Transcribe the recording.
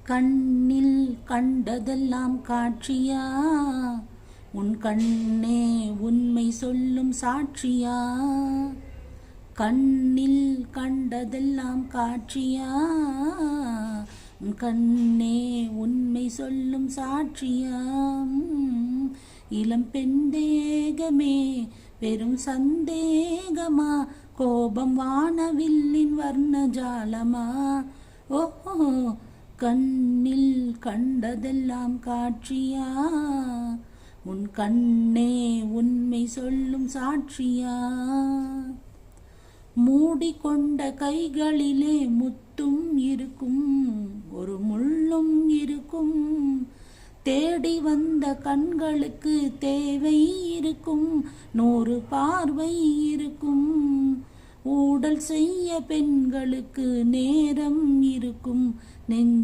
கண்ணில் கண்டதெல்லாம் காட்சியா, உன் கண்ணே உண்மை சொல்லும் சாட்சியா. கண்ணில் கண்டதெல்லாம் காட்சியா, உன் கண்ணே உண்மை சொல்லும் சாட்சியா. இளம் பெண் தேகமே பெரும் சந்தேகமா, கோபம் வானவில்லின் வர்ணஜாலமா. ஓஹோ, கண்ணில் கண்டதெல்லாம் காட்சியா, உன் கண்ணே உண்மை சொல்லும் சாட்சியா. மூடிக்கொண்ட கைகளிலே முத்தும் இருக்கும், ஒரு முள்ளும் இருக்கும். தேடி வந்த கண்களுக்கு தேவை இருக்கும், 100 பார்வை இருக்கும். ஊடல் செய்ய பெண்களுக்கு நேரம் இருக்கும், நெஞ்சு